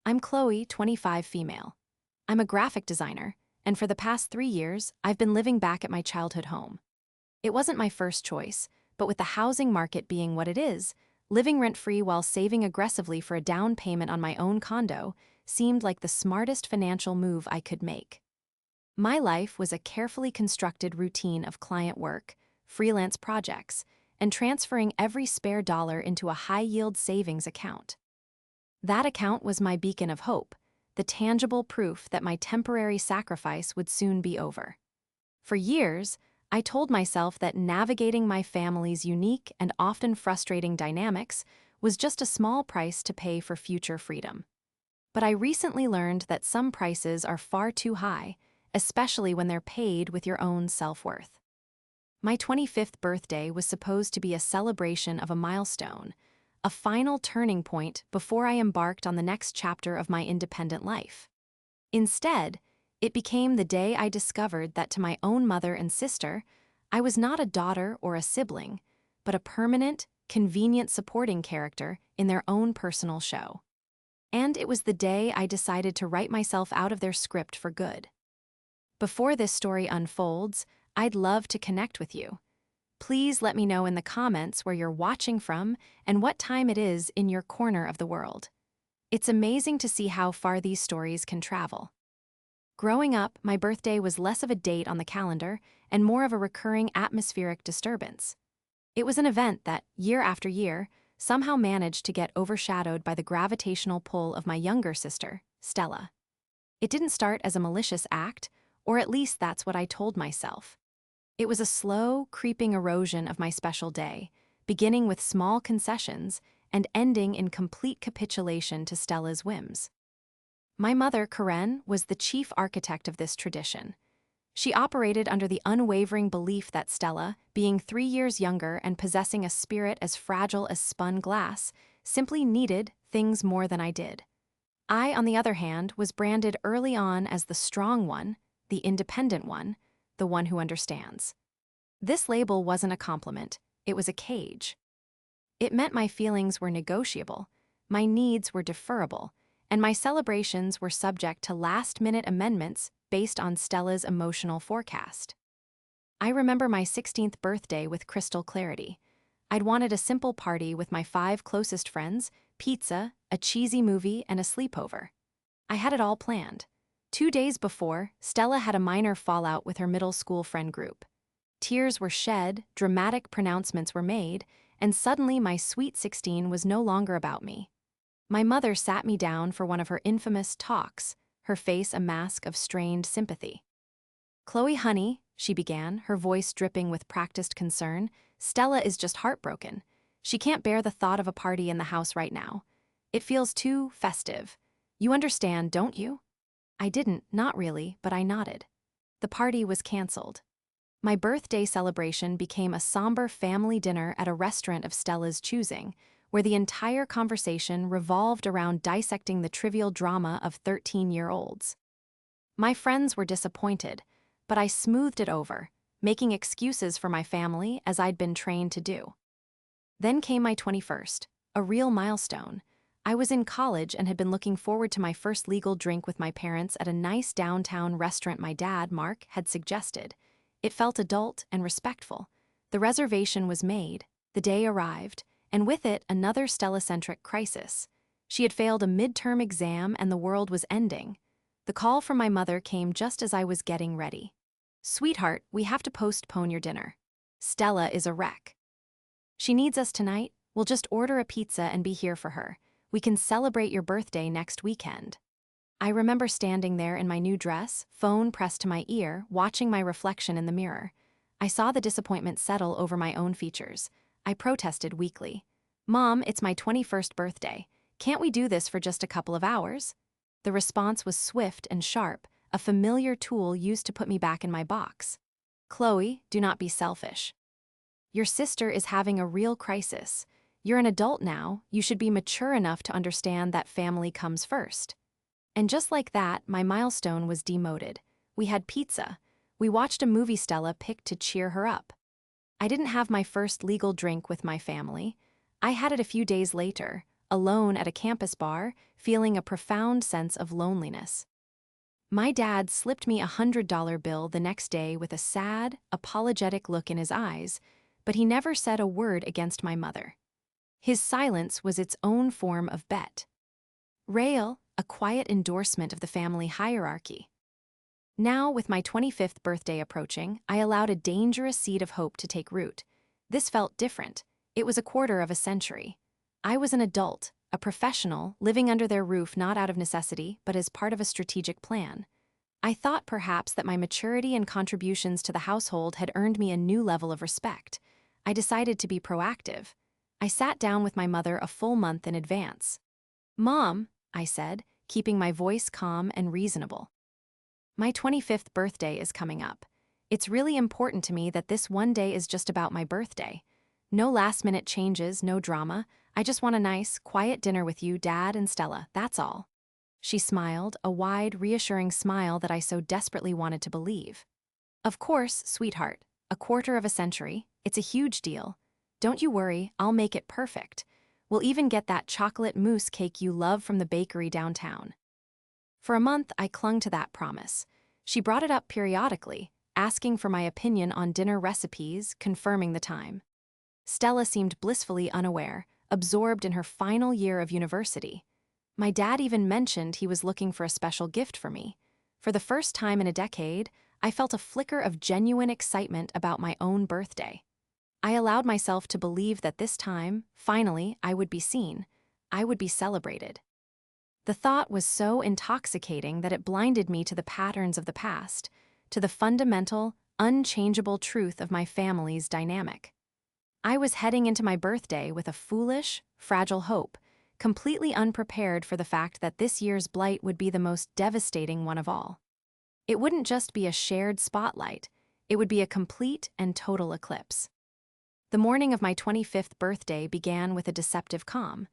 I'm Chloe, 25 female. I'm a graphic designer, and for the past 3 years, I've been living back at my childhood home. It wasn't my first choice, but with the housing market being what it is, living rent-free while saving aggressively for a down payment on my own condo seemed like the smartest financial move I could make. My life was a carefully constructed routine of client work, freelance projects, and transferring every spare dollar into a high-yield savings account. That account was my beacon of hope, the tangible proof that my temporary sacrifice would soon be over. For years, I told myself that navigating my family's unique and often frustrating dynamics was just a small price to pay for future freedom. But I recently learned that some prices are far too high, especially when they're paid with your own self-worth. My 25th birthday was supposed to be a celebration of a milestone, a final turning point before I embarked on the next chapter of my independent life. Instead, it became the day I discovered that to my own mother and sister, I was not a daughter or a sibling, but a permanent, convenient supporting character in their own personal show. And it was the day I decided to write myself out of their script for good. Before this story unfolds, I'd love to connect with you. Please let me know in the comments where you're watching from and what time it is in your corner of the world. It's amazing to see how far these stories can travel. Growing up, my birthday was less of a date on the calendar and more of a recurring atmospheric disturbance. It was an event that, year after year, somehow managed to get overshadowed by the gravitational pull of my younger sister, Stella. It didn't start as a malicious act, or at least that's what I told myself. It was a slow, creeping erosion of my special day, beginning with small concessions and ending in complete capitulation to Stella's whims. My mother, Karen, was the chief architect of this tradition. She operated under the unwavering belief that Stella, being 3 years younger and possessing a spirit as fragile as spun glass, simply needed things more than I did. I, on the other hand, was branded early on as the strong one, the independent one, the one who understands. This label wasn't a compliment, it was a cage. It meant my feelings were negotiable, my needs were deferrable, and my celebrations were subject to last-minute amendments based on Stella's emotional forecast. I remember my 16th birthday with crystal clarity. I'd wanted a simple party with my 5 closest friends, pizza, a cheesy movie, and a sleepover. I had it all planned. 2 days before, Stella had a minor fallout with her middle school friend group. Tears were shed, dramatic pronouncements were made, and suddenly my sweet 16 was no longer about me. My mother sat me down for one of her infamous talks, her face a mask of strained sympathy. "Chloe, honey," she began, her voice dripping with practiced concern, "Stella is just heartbroken. She can't bear the thought of a party in the house right now. It feels too festive. You understand, don't you?" I didn't, not really, but I nodded. The party was canceled. My birthday celebration became a somber family dinner at a restaurant of Stella's choosing, where the entire conversation revolved around dissecting the trivial drama of 13-year-olds. My friends were disappointed, but I smoothed it over, making excuses for my family as I'd been trained to do. Then came my 21st, a real milestone. I was in college and had been looking forward to my first legal drink with my parents at a nice downtown restaurant my dad, Mark, had suggested. It felt adult and respectful. The reservation was made, the day arrived, and with it another Stella-centric crisis. She had failed a midterm exam and the world was ending. The call from my mother came just as I was getting ready. "Sweetheart, we have to postpone your dinner. Stella is a wreck. She needs us tonight. We'll just order a pizza and be here for her. We can celebrate your birthday next weekend." I remember standing there in my new dress, phone pressed to my ear, watching my reflection in the mirror. I saw the disappointment settle over my own features. I protested weakly. "Mom, it's my 21st birthday. Can't we do this for just a couple of hours?" The response was swift and sharp, a familiar tool used to put me back in my box. "Chloe, do not be selfish. Your sister is having a real crisis. You're an adult now, you should be mature enough to understand that family comes first." And just like that, my milestone was demoted. We had pizza. We watched a movie Stella picked to cheer her up. I didn't have my first legal drink with my family. I had it a few days later, alone at a campus bar, feeling a profound sense of loneliness. My dad slipped me $100 bill the next day with a sad, apologetic look in his eyes, but he never said a word against my mother. His silence was its own form of betrayal, a quiet endorsement of the family hierarchy. Now, with my 25th birthday approaching, I allowed a dangerous seed of hope to take root. This felt different. It was a quarter of a century. I was an adult, a professional, living under their roof not out of necessity, but as part of a strategic plan. I thought perhaps that my maturity and contributions to the household had earned me a new level of respect. I decided to be proactive. I sat down with my mother a full month in advance. "Mom," I said, keeping my voice calm and reasonable. "My 25th birthday is coming up. It's really important to me that this one day is just about my birthday. No last-minute changes, no drama. I just want a nice, quiet dinner with you, Dad, and Stella, that's all." She smiled, a wide, reassuring smile that I so desperately wanted to believe. "Of course, sweetheart. A quarter of a century. It's a huge deal. Don't you worry, I'll make it perfect. We'll even get that chocolate mousse cake you love from the bakery downtown." For a month, I clung to that promise. She brought it up periodically, asking for my opinion on dinner recipes, confirming the time. Stella seemed blissfully unaware, absorbed in her final year of university. My dad even mentioned he was looking for a special gift for me. For the first time in a decade, I felt a flicker of genuine excitement about my own birthday. I allowed myself to believe that this time, finally, I would be seen. I would be celebrated. The thought was so intoxicating that it blinded me to the patterns of the past, to the fundamental, unchangeable truth of my family's dynamic. I was heading into my birthday with a foolish, fragile hope, completely unprepared for the fact that this year's blight would be the most devastating one of all. It wouldn't just be a shared spotlight, it would be a complete and total eclipse. The morning of my 25th birthday began with a deceptive calm.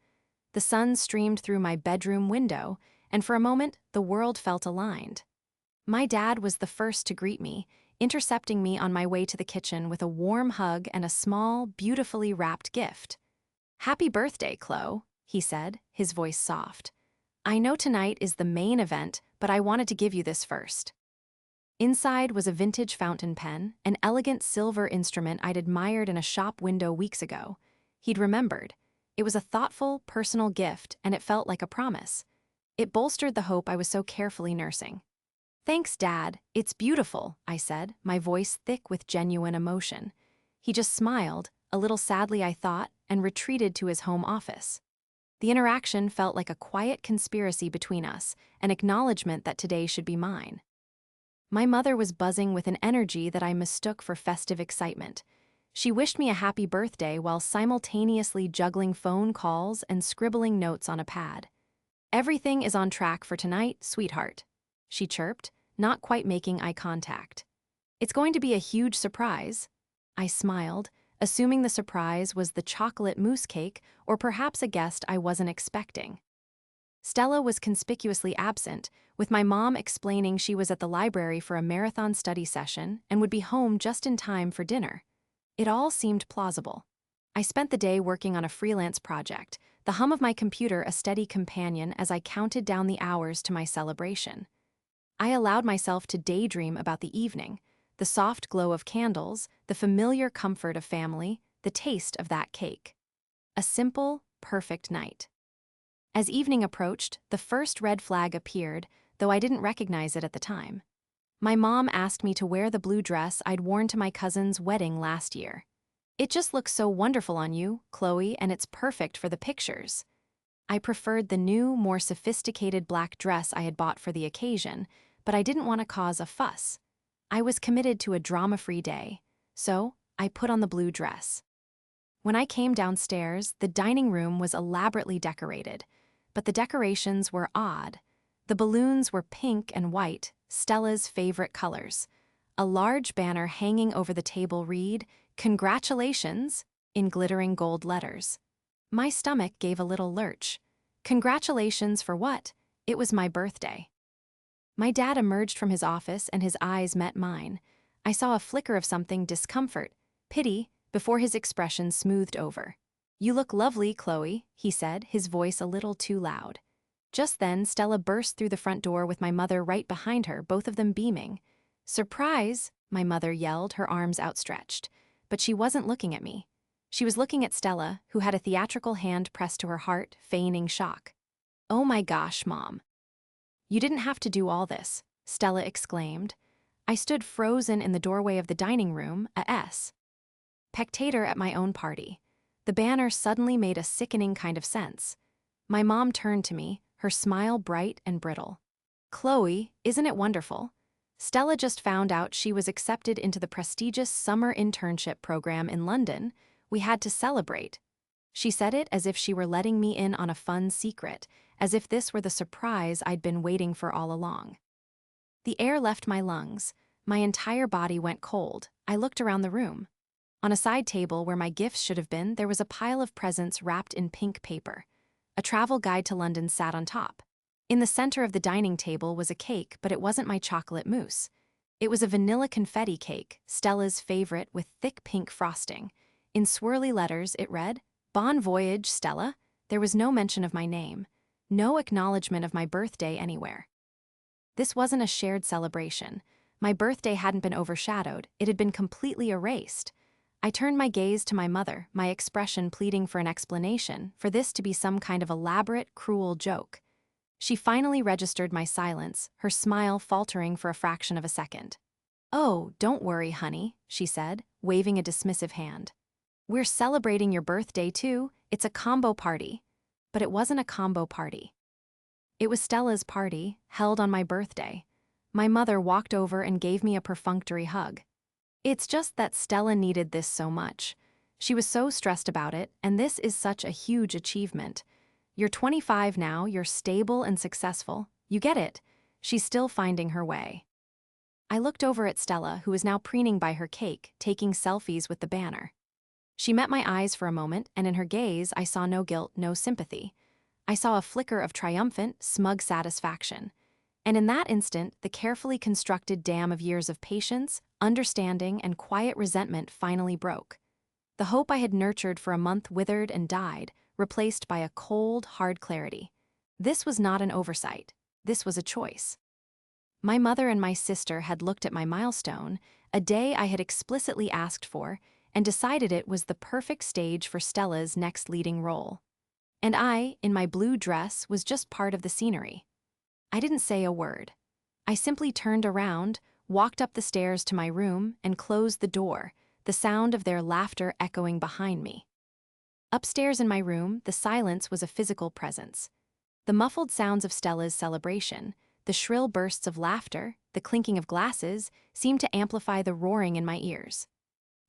The sun streamed through my bedroom window, and for a moment, the world felt aligned. My dad was the first to greet me, intercepting me on my way to the kitchen with a warm hug and a small, beautifully wrapped gift. "Happy birthday, Chloe," he said, his voice soft. "I know tonight is the main event, but I wanted to give you this first." Inside was a vintage fountain pen, an elegant silver instrument I'd admired in a shop window weeks ago. He'd remembered. It was a thoughtful, personal gift, and it felt like a promise. It bolstered the hope I was so carefully nursing. "Thanks, Dad. It's beautiful," I said, my voice thick with genuine emotion. He just smiled, a little sadly I thought, and retreated to his home office. The interaction felt like a quiet conspiracy between us, an acknowledgement that today should be mine. My mother was buzzing with an energy that I mistook for festive excitement. She wished me a happy birthday while simultaneously juggling phone calls and scribbling notes on a pad. "Everything is on track for tonight, sweetheart," she chirped, not quite making eye contact. "It's going to be a huge surprise." I smiled, assuming the surprise was the chocolate mousse cake or perhaps a guest I wasn't expecting. Stella was conspicuously absent, with my mom explaining she was at the library for a marathon study session and would be home just in time for dinner. It all seemed plausible. I spent the day working on a freelance project, the hum of my computer a steady companion as I counted down the hours to my celebration. I allowed myself to daydream about the evening, the soft glow of candles, the familiar comfort of family, the taste of that cake. A simple, perfect night. As evening approached, the first red flag appeared, though I didn't recognize it at the time. My mom asked me to wear the blue dress I'd worn to my cousin's wedding last year. "It just looks so wonderful on you, Chloe, and it's perfect for the pictures." I preferred the new, more sophisticated black dress I had bought for the occasion, but I didn't want to cause a fuss. I was committed to a drama-free day, so I put on the blue dress. When I came downstairs, the dining room was elaborately decorated, but the decorations were odd. The balloons were pink and white, Stella's favorite colors. A large banner hanging over the table read, "Congratulations," in glittering gold letters. My stomach gave a little lurch. Congratulations for what? It was my birthday. My dad emerged from his office and his eyes met mine. I saw a flicker of something discomfort, pity, before his expression smoothed over. "You look lovely, Chloe," he said, his voice a little too loud. Just then, Stella burst through the front door with my mother right behind her, both of them beaming. "Surprise!" my mother yelled, her arms outstretched. But she wasn't looking at me. She was looking at Stella, who had a theatrical hand pressed to her heart, feigning shock. "Oh my gosh, Mom. You didn't have to do all this," Stella exclaimed. I stood frozen in the doorway of the dining room, a spectator at my own party. The banner suddenly made a sickening kind of sense. My mom turned to me, her smile bright and brittle. "Chloe, isn't it wonderful? Stella just found out she was accepted into the prestigious summer internship program in London. We had to celebrate." She said it as if she were letting me in on a fun secret, as if this were the surprise I'd been waiting for all along. The air left my lungs. My entire body went cold. I looked around the room. On a side table where my gifts should have been, there was a pile of presents wrapped in pink paper. A travel guide to London sat on top. In the center of the dining table was a cake, but it wasn't my chocolate mousse. It was a vanilla confetti cake, Stella's favorite, with thick pink frosting. In swirly letters, it read, "Bon voyage, Stella." There was no mention of my name. No acknowledgement of my birthday anywhere. This wasn't a shared celebration. My birthday hadn't been overshadowed, it had been completely erased. I turned my gaze to my mother, my expression pleading for an explanation, for this to be some kind of elaborate, cruel joke. She finally registered my silence, her smile faltering for a fraction of a second. "Oh, don't worry, honey," she said, waving a dismissive hand. "We're celebrating your birthday too. It's a combo party." But it wasn't a combo party. It was Stella's party, held on my birthday. My mother walked over and gave me a perfunctory hug. It's just that Stella needed this so much. She was so stressed about it, and this is such a huge achievement. You're 25 now, you're stable and successful. You get it. She's still finding her way. I looked over at Stella, who was now preening by her cake, taking selfies with the banner. She met my eyes for a moment, and in her gaze I saw no guilt, no sympathy. I saw a flicker of triumphant, smug satisfaction. And in that instant, the carefully constructed dam of years of patience, understanding, and quiet resentment finally broke. The hope I had nurtured for a month withered and died, replaced by a cold, hard clarity. This was not an oversight. This was a choice. My mother and my sister had looked at my milestone, a day I had explicitly asked for, and decided it was the perfect stage for Stella's next leading role. And I, in my blue dress, was just part of the scenery. I didn't say a word. I simply turned around, walked up the stairs to my room, and closed the door, the sound of their laughter echoing behind me. Upstairs in my room, the silence was a physical presence. The muffled sounds of Stella's celebration, the shrill bursts of laughter, the clinking of glasses, seemed to amplify the roaring in my ears.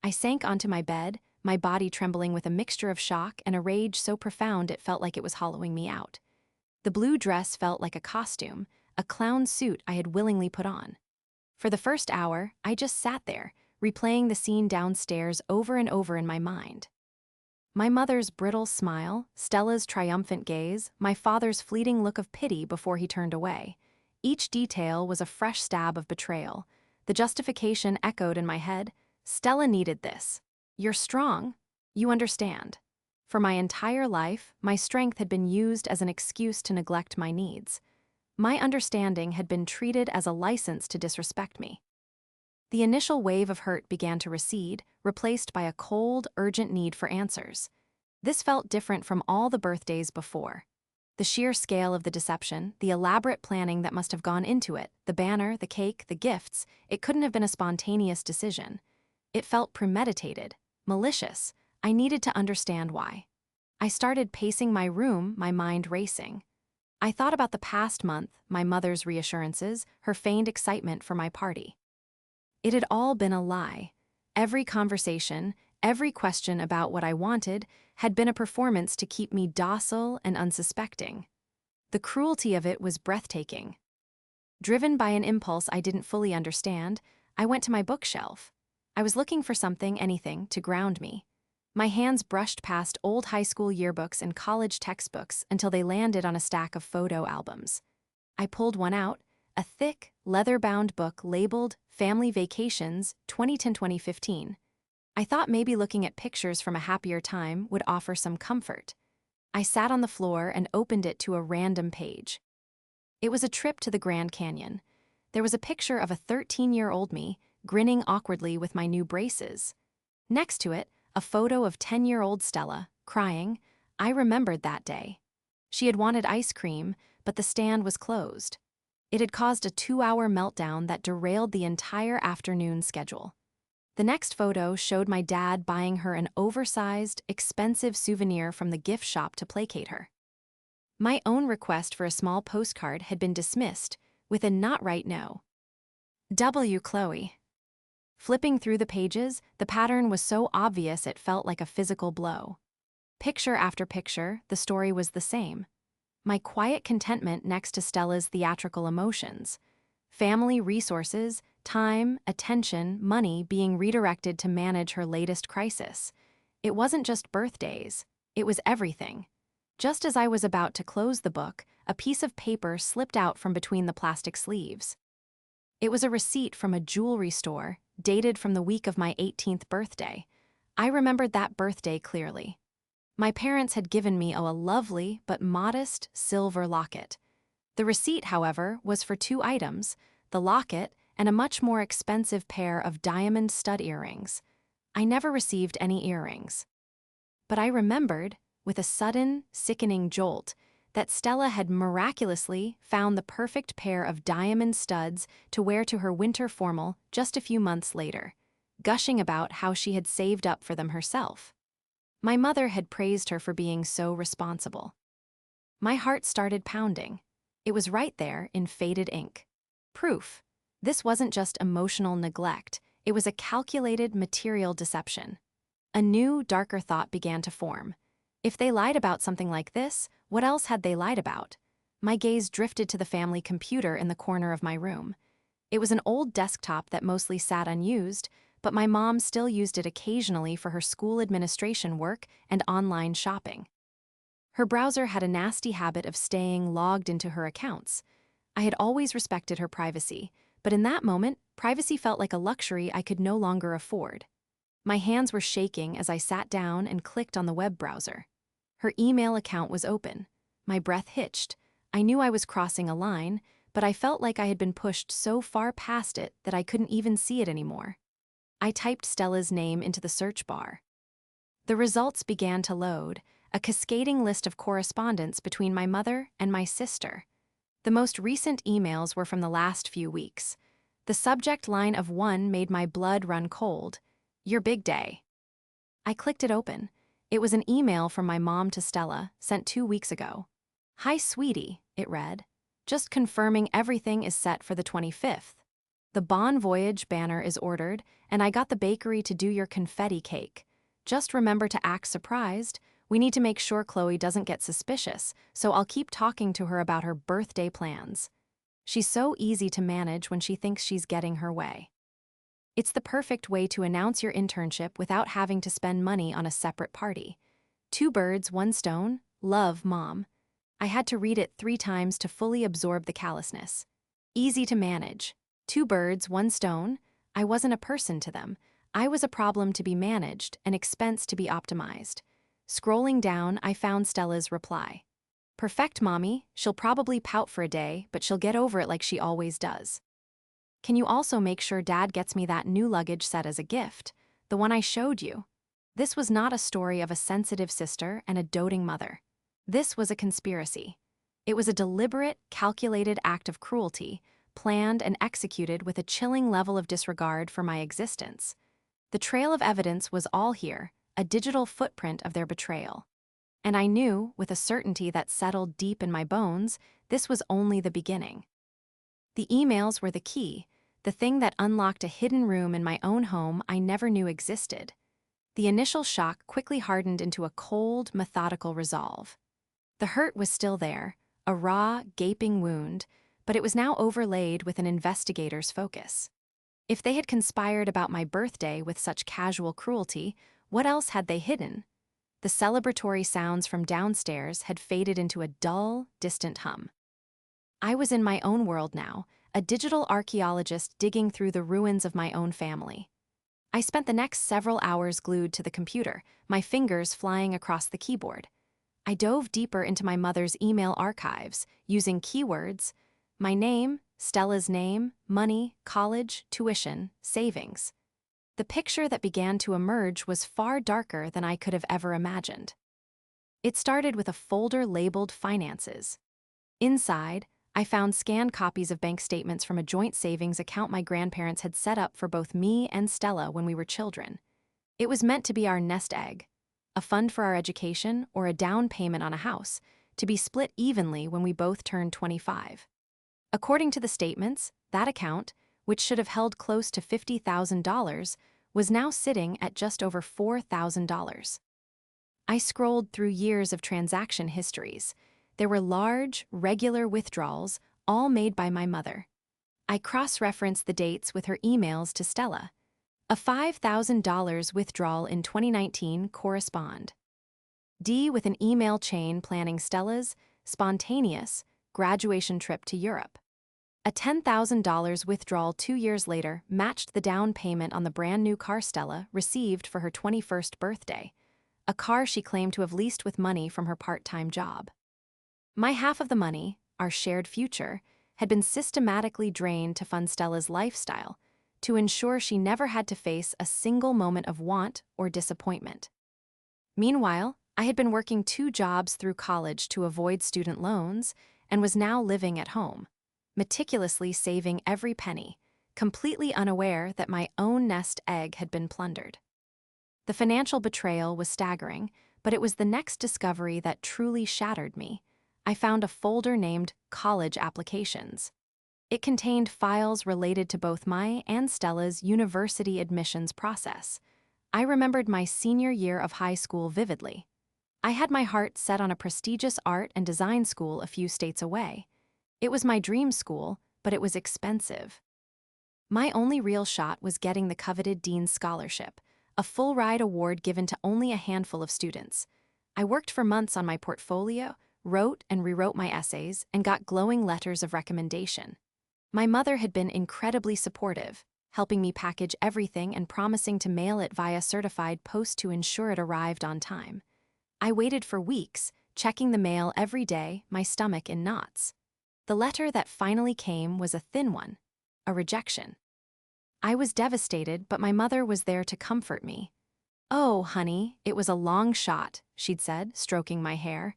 I sank onto my bed, my body trembling with a mixture of shock and a rage so profound it felt like it was hollowing me out. The blue dress felt like a costume, a clown suit I had willingly put on. For the first hour, I just sat there, replaying the scene downstairs over and over in my mind. My mother's brittle smile, Stella's triumphant gaze, my father's fleeting look of pity before he turned away. Each detail was a fresh stab of betrayal. The justification echoed in my head. Stella needed this. You're strong. You understand. For my entire life, my strength had been used as an excuse to neglect my needs. My understanding had been treated as a license to disrespect me. The initial wave of hurt began to recede, replaced by a cold, urgent need for answers. This felt different from all the birthdays before. The sheer scale of the deception, the elaborate planning that must have gone into it, the banner, the cake, the gifts, it couldn't have been a spontaneous decision. It felt premeditated, malicious. I needed to understand why. I started pacing my room, my mind racing. I thought about the past month, my mother's reassurances, her feigned excitement for my party. It had all been a lie. Every conversation, every question about what I wanted, had been a performance to keep me docile and unsuspecting. The cruelty of it was breathtaking. Driven by an impulse I didn't fully understand, I went to my bookshelf. I was looking for something, anything, to ground me. My hands brushed past old high school yearbooks and college textbooks until they landed on a stack of photo albums. I pulled one out, a thick, leather-bound book labeled Family Vacations 2010-2015. I thought maybe looking at pictures from a happier time would offer some comfort. I sat on the floor and opened it to a random page. It was a trip to the Grand Canyon. There was a picture of a 13-year-old me, grinning awkwardly with my new braces. Next to it, a photo of 10-year-old Stella, crying. I remembered that day. She had wanted ice cream, but the stand was closed. It had caused a 2-hour meltdown that derailed the entire afternoon schedule. The next photo showed my dad buying her an oversized, expensive souvenir from the gift shop to placate her. My own request for a small postcard had been dismissed, with a not right no. W. Chloe. Flipping through the pages, the pattern was so obvious it felt like a physical blow. Picture after picture, the story was the same. My quiet contentment next to Stella's theatrical emotions. Family resources, time, attention, money being redirected to manage her latest crisis. It wasn't just birthdays, it was everything. Just as I was about to close the book, a piece of paper slipped out from between the plastic sleeves. It was a receipt from a jewelry store, dated from the week of my 18th birthday. I remembered that birthday clearly. My parents had given me a lovely but modest silver locket. The receipt, however, was for 2 items, the locket and a much more expensive pair of diamond stud earrings. I never received any earrings. But I remembered, with a sudden, sickening jolt, that Stella had miraculously found the perfect pair of diamond studs to wear to her winter formal just a few months later, gushing about how she had saved up for them herself. My mother had praised her for being so responsible. My heart started pounding. It was right there in faded ink. Proof. This wasn't just emotional neglect, it was a calculated material deception. A new, darker thought began to form. If they lied about something like this, what else had they lied about? My gaze drifted to the family computer in the corner of my room. It was an old desktop that mostly sat unused, but my mom still used it occasionally for her school administration work and online shopping. Her browser had a nasty habit of staying logged into her accounts. I had always respected her privacy, but in that moment, privacy felt like a luxury I could no longer afford. My hands were shaking as I sat down and clicked on the web browser. Her email account was open. My breath hitched. I knew I was crossing a line, but I felt like I had been pushed so far past it that I couldn't even see it anymore. I typed Stella's name into the search bar. The results began to load, a cascading list of correspondence between my mother and my sister. The most recent emails were from the last few weeks. The subject line of one made my blood run cold. Your big day. I clicked it open. It was an email from my mom to Stella, sent 2 weeks ago. Hi, sweetie, it read. Just confirming everything is set for the 25th. The Bon Voyage banner is ordered, and I got the bakery to do your confetti cake. Just remember to act surprised. We need to make sure Chloe doesn't get suspicious, so I'll keep talking to her about her birthday plans. She's so easy to manage when she thinks she's getting her way. It's the perfect way to announce your internship without having to spend money on a separate party. 2 birds, 1 stone. Love, Mom. I had to read it 3 times to fully absorb the callousness. Easy to manage. 2 birds, 1 stone. I wasn't a person to them. I was a problem to be managed, an expense to be optimized. Scrolling down, I found Stella's reply. Perfect, Mommy. She'll probably pout for a day, but she'll get over it like she always does. Can you also make sure Dad gets me that new luggage set as a gift, the one I showed you? This was not a story of a sensitive sister and a doting mother. This was a conspiracy. It was a deliberate, calculated act of cruelty, planned and executed with a chilling level of disregard for my existence. The trail of evidence was all here, a digital footprint of their betrayal. And I knew, with a certainty that settled deep in my bones, this was only the beginning. The emails were the key, the thing that unlocked a hidden room in my own home I never knew existed. The initial shock quickly hardened into a cold, methodical resolve. The hurt was still there, a raw, gaping wound, but it was now overlaid with an investigator's focus. If they had conspired about my birthday with such casual cruelty, what else had they hidden? The celebratory sounds from downstairs had faded into a dull, distant hum. I was in my own world now, a digital archaeologist digging through the ruins of my own family. I spent the next several hours glued to the computer, my fingers flying across the keyboard. I dove deeper into my mother's email archives, using keywords: my name, Stella's name, money, college, tuition, savings. The picture that began to emerge was far darker than I could have ever imagined. It started with a folder labeled Finances. Inside, I found scanned copies of bank statements from a joint savings account my grandparents had set up for both me and Stella when we were children. It was meant to be our nest egg, a fund for our education or a down payment on a house, to be split evenly when we both turned 25. According to the statements, that account, which should have held close to $50,000, was now sitting at just over $4,000. I scrolled through years of transaction histories. There were large, regular withdrawals, all made by my mother. I cross-referenced the dates with her emails to Stella. A $5,000 withdrawal in 2019 correspond. D with an email chain planning Stella's spontaneous graduation trip to Europe. A $10,000 withdrawal 2 years later matched the down payment on the brand new car Stella received for her 21st birthday, a car she claimed to have leased with money from her part-time job. My half of the money, our shared future, had been systematically drained to fund Stella's lifestyle, to ensure she never had to face a single moment of want or disappointment. Meanwhile, I had been working 2 jobs through college to avoid student loans and was now living at home, meticulously saving every penny, completely unaware that my own nest egg had been plundered. The financial betrayal was staggering, but it was the next discovery that truly shattered me. I found a folder named College Applications. It contained files related to both my and Stella's university admissions process. I remembered my senior year of high school vividly. I had my heart set on a prestigious art and design school a few states away. It was my dream school, but it was expensive. My only real shot was getting the coveted Dean's Scholarship, a full-ride award given to only a handful of students. I worked for months on my portfolio, wrote and rewrote my essays, and got glowing letters of recommendation. My mother had been incredibly supportive, helping me package everything and promising to mail it via certified post to ensure it arrived on time. I waited for weeks, checking the mail every day, my stomach in knots. The letter that finally came was a thin one, a rejection. I was devastated, but my mother was there to comfort me. "Oh, honey, it was a long shot," she'd said, stroking my hair.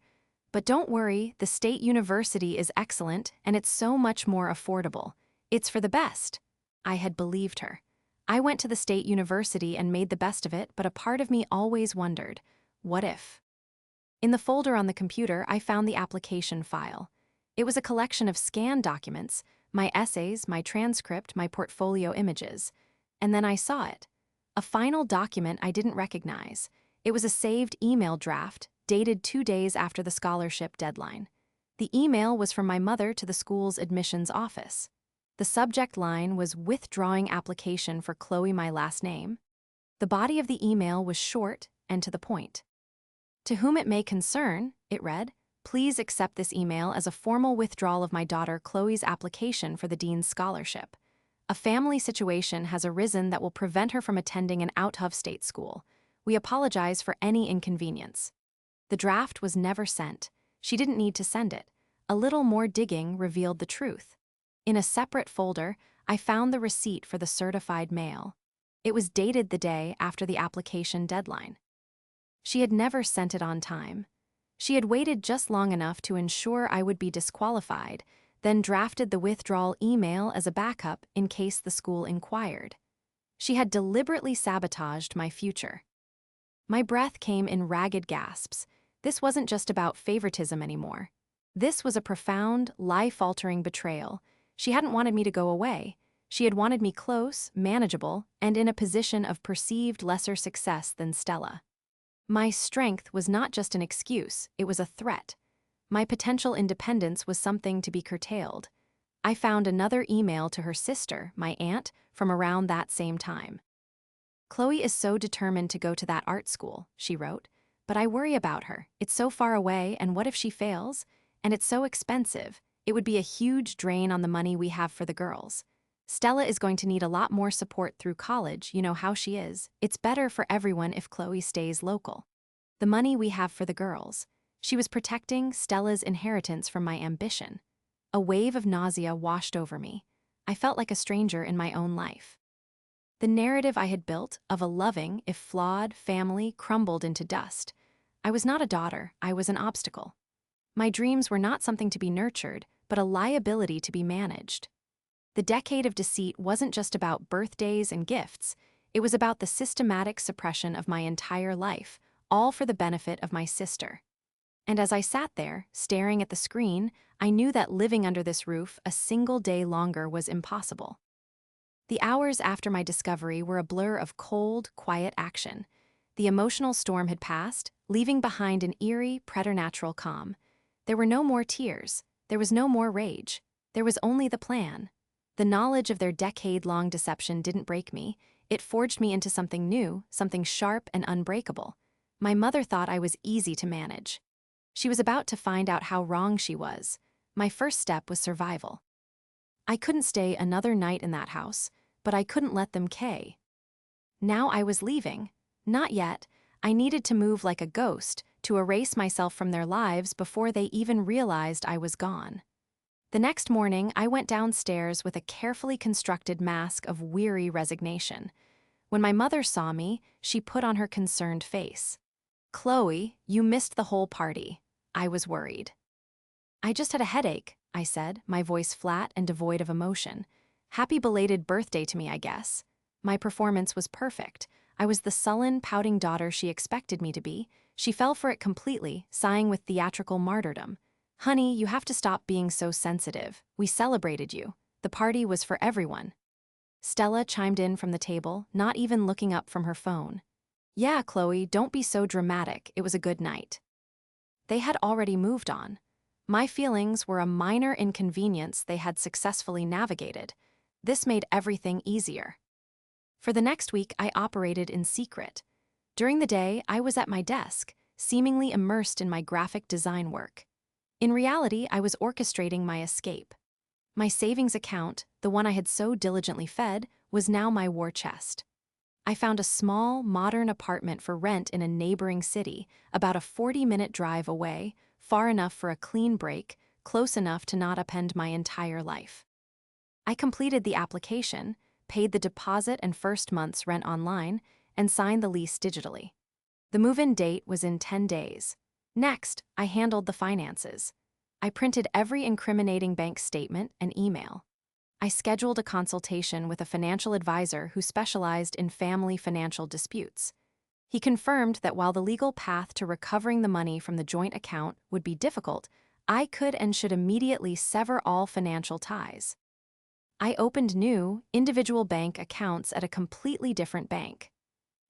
"But don't worry, the state university is excellent and it's so much more affordable. It's for the best." I had believed her. I went to the state university and made the best of it, but a part of me always wondered, what if? In the folder on the computer, I found the application file. It was a collection of scanned documents, my essays, my transcript, my portfolio images. And then I saw it. A final document I didn't recognize. It was a saved email draft, dated 2 days after the scholarship deadline. The email was from my mother to the school's admissions office. The subject line was "Withdrawing application for Chloe, my last name." The body of the email was short and to the point. "To whom it may concern," it read, "please accept this email as a formal withdrawal of my daughter Chloe's application for the Dean's Scholarship. A family situation has arisen that will prevent her from attending an out-of-state school. We apologize for any inconvenience." The draft was never sent. She didn't need to send it. A little more digging revealed the truth. In a separate folder, I found the receipt for the certified mail. It was dated the day after the application deadline. She had never sent it on time. She had waited just long enough to ensure I would be disqualified, then drafted the withdrawal email as a backup in case the school inquired. She had deliberately sabotaged my future. My breath came in ragged gasps. This wasn't just about favoritism anymore. This was a profound, life-altering betrayal. She hadn't wanted me to go away. She had wanted me close, manageable, and in a position of perceived lesser success than Stella. My strength was not just an excuse, it was a threat. My potential independence was something to be curtailed. I found another email to her sister, my aunt, from around that same time. "Chloe is so determined to go to that art school," she wrote, "but I worry about her. It's so far away, and what if she fails? And it's so expensive. It would be a huge drain on the money we have for the girls. Stella is going to need a lot more support through college, you know how she is. It's better for everyone if Chloe stays local. The money we have for the girls. She was protecting Stella's inheritance from my ambition. A wave of nausea washed over me. I felt like a stranger in my own life. The narrative I had built of a loving, if flawed, family crumbled into dust. I was not a daughter, I was an obstacle. My dreams were not something to be nurtured, but a liability to be managed. The decade of deceit wasn't just about birthdays and gifts, it was about the systematic suppression of my entire life, all for the benefit of my sister. And as I sat there, staring at the screen, I knew that living under this roof a single day longer was impossible. The hours after my discovery were a blur of cold, quiet action. The emotional storm had passed, leaving behind an eerie, preternatural calm. There were no more tears. There was no more rage. There was only the plan. The knowledge of their decade-long deception didn't break me. It forged me into something new, something sharp and unbreakable. My mother thought I was easy to manage. She was about to find out how wrong she was. My first step was survival. I couldn't stay another night in that house, but I couldn't let them K. Now I was leaving. Not yet. I needed to move like a ghost, to erase myself from their lives before they even realized I was gone. The next morning, I went downstairs with a carefully constructed mask of weary resignation. When my mother saw me, she put on her concerned face. "Chloe, you missed the whole party." I was worried. "I just had a headache," I said, my voice flat and devoid of emotion. "Happy belated birthday to me, I guess." My performance was perfect. I was the sullen, pouting daughter she expected me to be. She fell for it completely, sighing with theatrical martyrdom. "Honey, you have to stop being so sensitive. We celebrated you. The party was for everyone." Stella chimed in from the table, not even looking up from her phone. "Yeah, Chloe, don't be so dramatic. It was a good night." They had already moved on. My feelings were a minor inconvenience they had successfully navigated. This made everything easier. For the next week, I operated in secret. During the day, I was at my desk, seemingly immersed in my graphic design work. In reality, I was orchestrating my escape. My savings account, the one I had so diligently fed, was now my war chest. I found a small, modern apartment for rent in a neighboring city, about a 40-minute drive away, far enough for a clean break, close enough to not upend my entire life. I completed the application, paid the deposit and first month's rent online, and signed the lease digitally. The move-in date was in 10 days. Next, I handled the finances. I printed every incriminating bank statement and email. I scheduled a consultation with a financial advisor who specialized in family financial disputes. He confirmed that while the legal path to recovering the money from the joint account would be difficult, I could and should immediately sever all financial ties. I opened new, individual bank accounts at a completely different bank.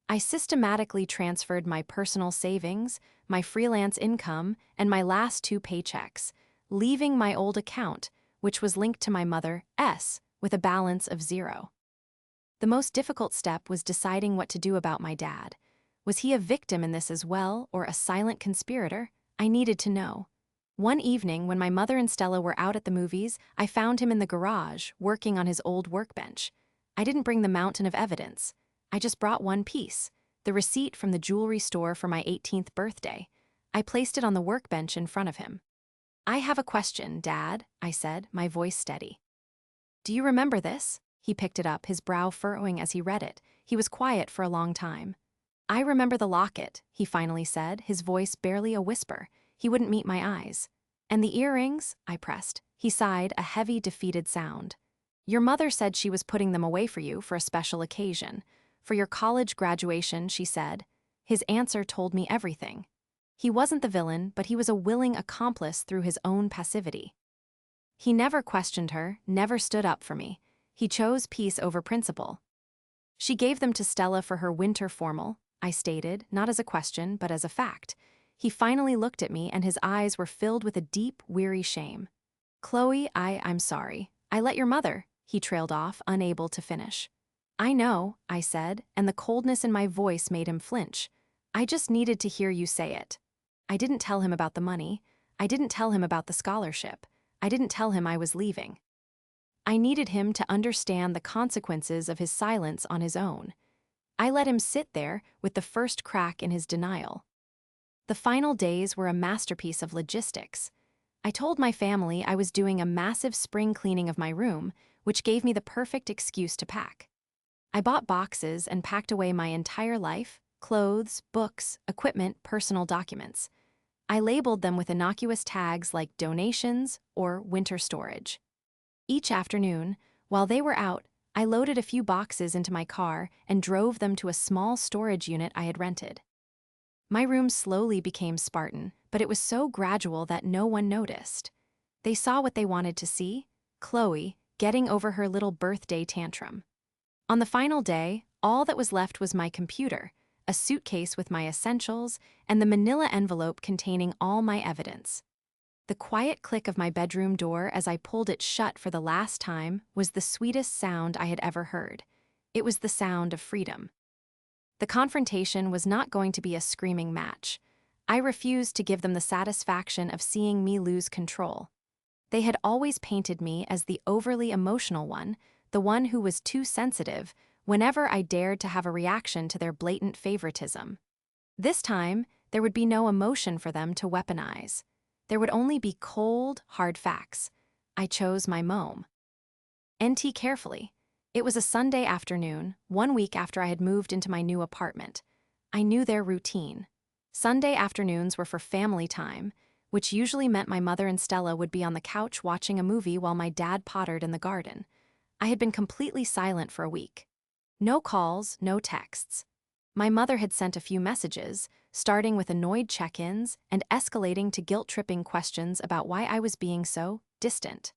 I systematically transferred my personal savings, my freelance income, and my last 2 paychecks, leaving my old account, which was linked to my mother, S, with a balance of 0. The most difficult step was deciding what to do about my dad. Was he a victim in this as well, or a silent conspirator? I needed to know. One evening, when my mother and Stella were out at the movies, I found him in the garage, working on his old workbench. I didn't bring the mountain of evidence. I just brought one piece, the receipt from the jewelry store for my 18th birthday. I placed it on the workbench in front of him. "I have a question, Dad," I said, my voice steady. "Do you remember this?" He picked it up, his brow furrowing as he read it. He was quiet for a long time. "I remember the locket," he finally said, his voice barely a whisper. He wouldn't meet my eyes. "And the earrings?" I pressed. He sighed, a heavy, defeated sound. "Your mother said she was putting them away for you for a special occasion. For your college graduation," she said. His answer told me everything. He wasn't the villain, but he was a willing accomplice through his own passivity. He never questioned her, never stood up for me. He chose peace over principle. "She gave them to Stella for her winter formal," I stated, not as a question, but as a fact. He finally looked at me, and his eyes were filled with a deep, weary shame. "Chloe, I'm sorry. I let your mother," he trailed off, unable to finish. "I know," I said, and the coldness in my voice made him flinch. "I just needed to hear you say it." I didn't tell him about the money. I didn't tell him about the scholarship. I didn't tell him I was leaving. I needed him to understand the consequences of his silence on his own. I let him sit there with the first crack in his denial. The final days were a masterpiece of logistics. I told my family I was doing a massive spring cleaning of my room, which gave me the perfect excuse to pack. I bought boxes and packed away my entire life: clothes, books, equipment, personal documents. I labeled them with innocuous tags like donations or winter storage. Each afternoon, while they were out, I loaded a few boxes into my car and drove them to a small storage unit I had rented. My room slowly became Spartan, but it was so gradual that no one noticed. They saw what they wanted to see: Chloe getting over her little birthday tantrum. On the final day, all that was left was my computer, a suitcase with my essentials, and the manila envelope containing all my evidence. The quiet click of my bedroom door as I pulled it shut for the last time was the sweetest sound I had ever heard. It was the sound of freedom. The confrontation was not going to be a screaming match. I refused to give them the satisfaction of seeing me lose control. They had always painted me as the overly emotional one, the one who was too sensitive whenever I dared to have a reaction to their blatant favoritism. This time, there would be no emotion for them to weaponize. There would only be cold, hard facts. I chose my mom. NT carefully. It was a Sunday afternoon, 1 week after I had moved into my new apartment. I knew their routine. Sunday afternoons were for family time, which usually meant my mother and Stella would be on the couch watching a movie while my dad pottered in the garden. I had been completely silent for a week. No calls, no texts. My mother had sent a few messages, starting with annoyed check-ins and escalating to guilt-tripping questions about why I was being so distant.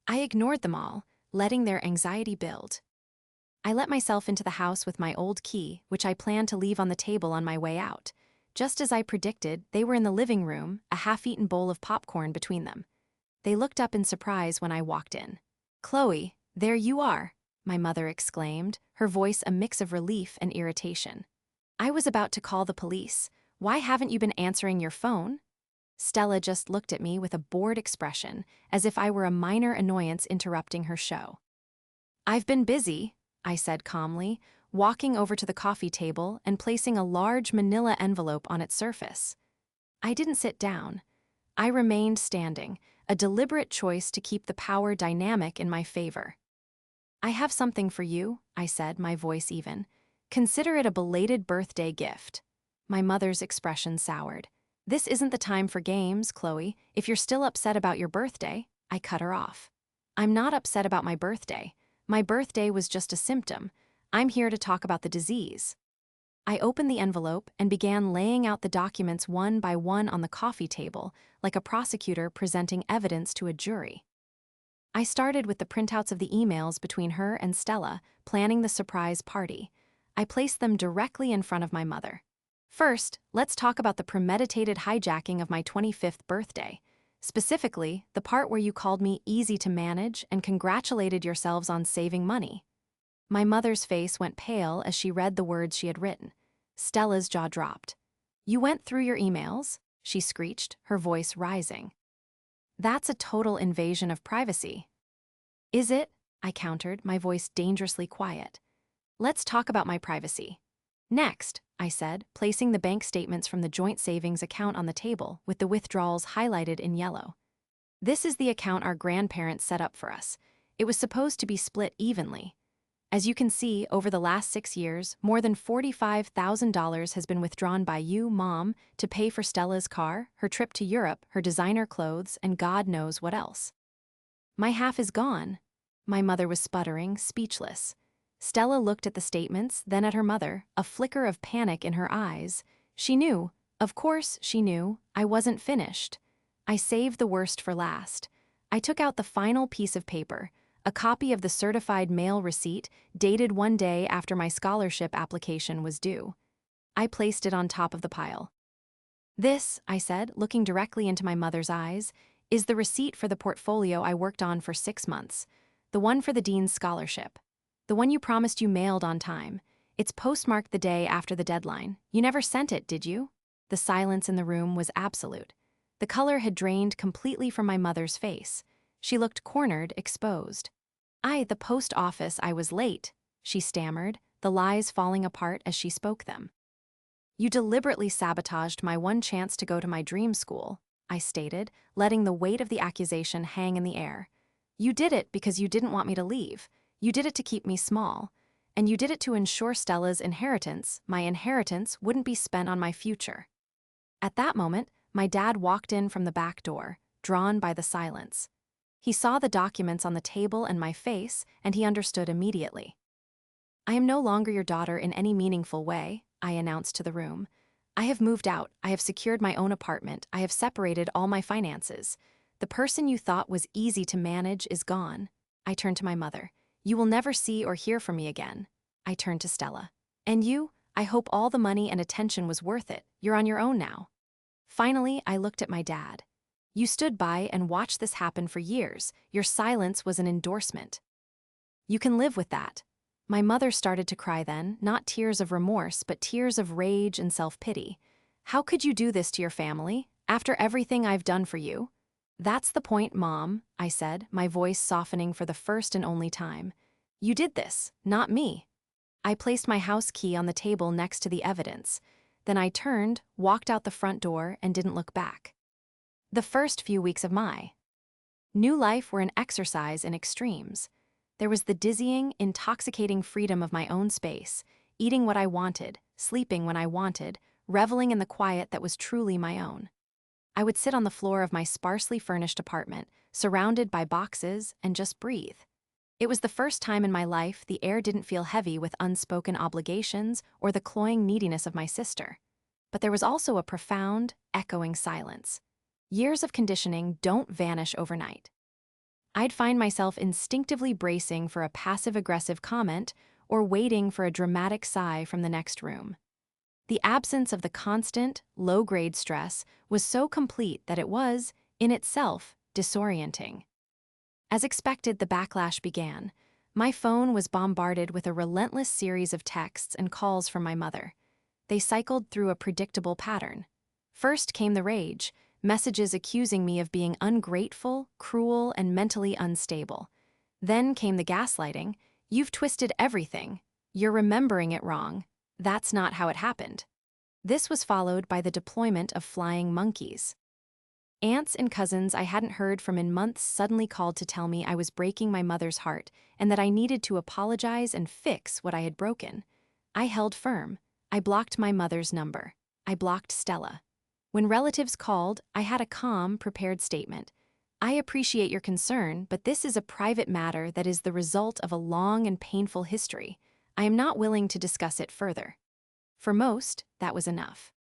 I ignored them all, letting their anxiety build. I let myself into the house with my old key, which I planned to leave on the table on my way out. Just as I predicted, they were in the living room, a half-eaten bowl of popcorn between them. They looked up in surprise when I walked in. "Chloe, there you are," my mother exclaimed, her voice a mix of relief and irritation. "I was about to call the police. Why haven't you been answering your phone?" Stella just looked at me with a bored expression, as if I were a minor annoyance interrupting her show. "I've been busy," I said calmly, walking over to the coffee table and placing a large manila envelope on its surface. I didn't sit down. I remained standing, a deliberate choice to keep the power dynamic in my favor. "I have something for you," I said, my voice even. "Consider it a belated birthday gift." My mother's expression soured. "This isn't the time for games, Chloe. If you're still upset about your birthday," I cut her off. "I'm not upset about my birthday. My birthday was just a symptom. I'm here to talk about the disease." I opened the envelope and began laying out the documents one by one on the coffee table, like a prosecutor presenting evidence to a jury. I started with the printouts of the emails between her and Stella, planning the surprise party. I placed them directly in front of my mother. "First, let's talk about the premeditated hijacking of my 25th birthday. Specifically, the part where you called me easy to manage and congratulated yourselves on saving money." My mother's face went pale as she read the words she had written. Stella's jaw dropped. "You went through your emails?" she screeched, her voice rising. "That's a total invasion of privacy." "Is it?" I countered, my voice dangerously quiet. "Let's talk about my privacy." "Next," I said, placing the bank statements from the joint savings account on the table with the withdrawals highlighted in yellow. "This is the account our grandparents set up for us. It was supposed to be split evenly. As you can see, over the last 6 years, more than $45,000 has been withdrawn by you, Mom, to pay for Stella's car, her trip to Europe, her designer clothes, and God knows what else." "My half is gone." My mother was sputtering, speechless. Stella looked at the statements, then at her mother, a flicker of panic in her eyes. She knew, of course she knew, I wasn't finished. I saved the worst for last. I took out the final piece of paper, a copy of the certified mail receipt dated 1 day after my scholarship application was due. I placed it on top of the pile. "This," I said, looking directly into my mother's eyes, "is the receipt for the portfolio I worked on for 6 months. The one for the dean's scholarship. The one you promised you mailed on time. It's postmarked the day after the deadline. You never sent it, did you?" The silence in the room was absolute. The color had drained completely from my mother's face. She looked cornered, exposed. The post office, I was late," she stammered, the lies falling apart as she spoke them. "You deliberately sabotaged my one chance to go to my dream school," I stated, letting the weight of the accusation hang in the air. "You did it because you didn't want me to leave. You did it to keep me small. And you did it to ensure Stella's inheritance, my inheritance, wouldn't be spent on my future." At that moment, my dad walked in from the back door, drawn by the silence. He saw the documents on the table and my face, and he understood immediately. "I am no longer your daughter in any meaningful way," I announced to the room. "I have moved out, I have secured my own apartment, I have separated all my finances. The person you thought was easy to manage is gone." I turned to my mother. "You will never see or hear from me again." I turned to Stella. "And you? I hope all the money and attention was worth it. You're on your own now." Finally, I looked at my dad. "You stood by and watched this happen for years. Your silence was an endorsement. You can live with that." My mother started to cry then, not tears of remorse, but tears of rage and self-pity. "How could you do this to your family, after everything I've done for you?" "That's the point, Mom," I said, my voice softening for the first and only time. "You did this, not me." I placed my house key on the table next to the evidence. Then I turned, walked out the front door, and didn't look back. The first few weeks of my new life were an exercise in extremes. There was the dizzying, intoxicating freedom of my own space, eating what I wanted, sleeping when I wanted, reveling in the quiet that was truly my own. I would sit on the floor of my sparsely furnished apartment, surrounded by boxes, and just breathe. It was the first time in my life the air didn't feel heavy with unspoken obligations or the cloying neediness of my sister. But there was also a profound, echoing silence. Years of conditioning don't vanish overnight. I'd find myself instinctively bracing for a passive-aggressive comment or waiting for a dramatic sigh from the next room. The absence of the constant, low-grade stress was so complete that it was, in itself, disorienting. As expected, the backlash began. My phone was bombarded with a relentless series of texts and calls from my mother. They cycled through a predictable pattern. First came the rage, messages accusing me of being ungrateful, cruel, and mentally unstable. Then came the gaslighting. "You've twisted everything. You're remembering it wrong. That's not how it happened." This was followed by the deployment of flying monkeys. Aunts and cousins I hadn't heard from in months suddenly called to tell me I was breaking my mother's heart and that I needed to apologize and fix what I had broken. I held firm. I blocked my mother's number. I blocked Stella. When relatives called, I had a calm, prepared statement. "I appreciate your concern, but this is a private matter that is the result of a long and painful history. I am not willing to discuss it further." For most, that was enough.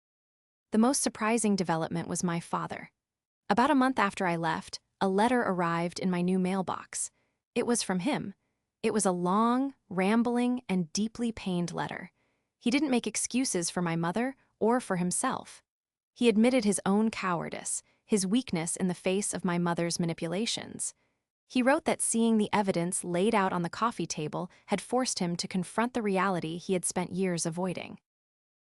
The most surprising development was my father. About a month after I left, a letter arrived in my new mailbox. It was from him. It was a long, rambling, and deeply pained letter. He didn't make excuses for my mother or for himself. He admitted his own cowardice, his weakness in the face of my mother's manipulations. He wrote that seeing the evidence laid out on the coffee table had forced him to confront the reality he had spent years avoiding.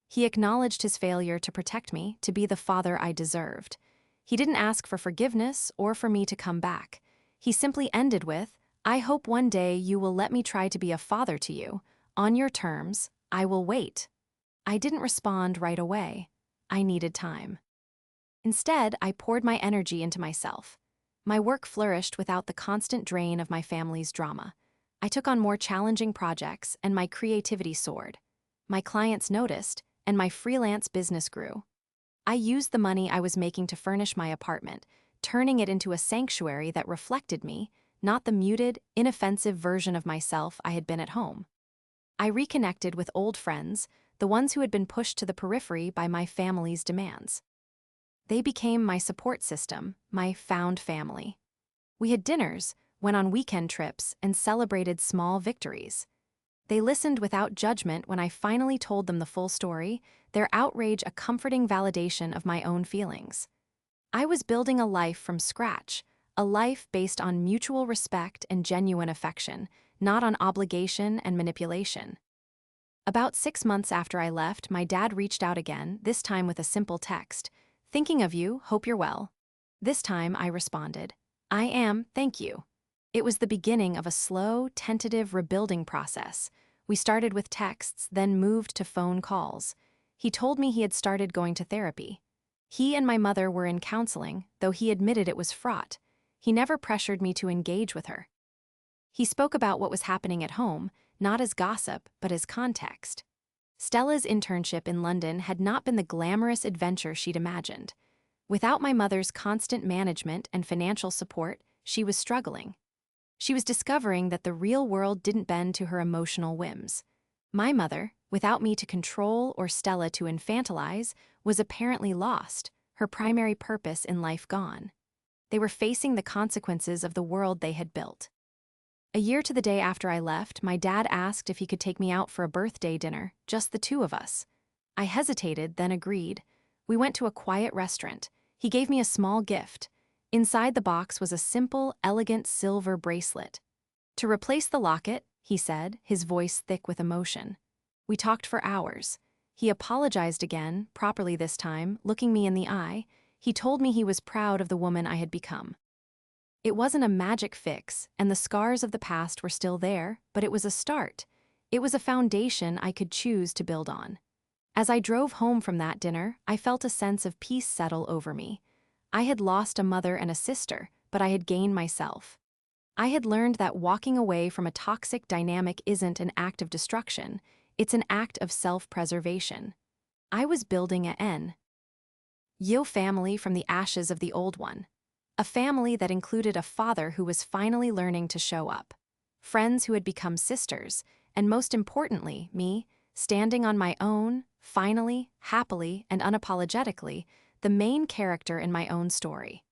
He acknowledged his failure to protect me, to be the father I deserved. He didn't ask for forgiveness or for me to come back. He simply ended with, "I hope one day you will let me try to be a father to you. On your terms, I will wait." I didn't respond right away. I needed time. Instead, I poured my energy into myself. My work flourished without the constant drain of my family's drama. I took on more challenging projects, and my creativity soared. My clients noticed, and my freelance business grew. I used the money I was making to furnish my apartment, turning it into a sanctuary that reflected me, not the muted, inoffensive version of myself I had been at home. I reconnected with old friends, the ones who had been pushed to the periphery by my family's demands. They became my support system, my found family. We had dinners, went on weekend trips, and celebrated small victories. They listened without judgment when I finally told them the full story, their outrage a comforting validation of my own feelings. I was building a life from scratch, a life based on mutual respect and genuine affection, not on obligation and manipulation. About 6 months after I left, my dad reached out again, this time with a simple text. "Thinking of you, hope you're well." This time I responded, "I am, thank you." It was the beginning of a slow, tentative rebuilding process. We started with texts, then moved to phone calls. He told me he had started going to therapy. He and my mother were in counseling, though he admitted it was fraught. He never pressured me to engage with her. He spoke about what was happening at home, not as gossip, but as context. Stella's internship in London had not been the glamorous adventure she'd imagined. Without my mother's constant management and financial support, she was struggling. She was discovering that the real world didn't bend to her emotional whims. My mother, without me to control or Stella to infantilize, was apparently lost, her primary purpose in life gone. They were facing the consequences of the world they had built. A year to the day after I left, my dad asked if he could take me out for a birthday dinner, just the two of us. I hesitated, then agreed. We went to a quiet restaurant. He gave me a small gift. Inside the box was a simple, elegant silver bracelet. To replace the locket, he said, his voice thick with emotion. We talked for hours. He apologized again, properly this time, looking me in the eye. He told me he was proud of the woman I had become. It wasn't a magic fix, and the scars of the past were still there, but it was a start. It was a foundation I could choose to build on. As I drove home from that dinner, I felt a sense of peace settle over me. I had lost a mother and a sister, but I had gained myself. I had learned that walking away from a toxic dynamic isn't an act of destruction, it's an act of self-preservation. I was building a new family from the ashes of the old one. A family that included a father who was finally learning to show up, friends who had become sisters, and most importantly, me, standing on my own, finally, happily, and unapologetically, the main character in my own story.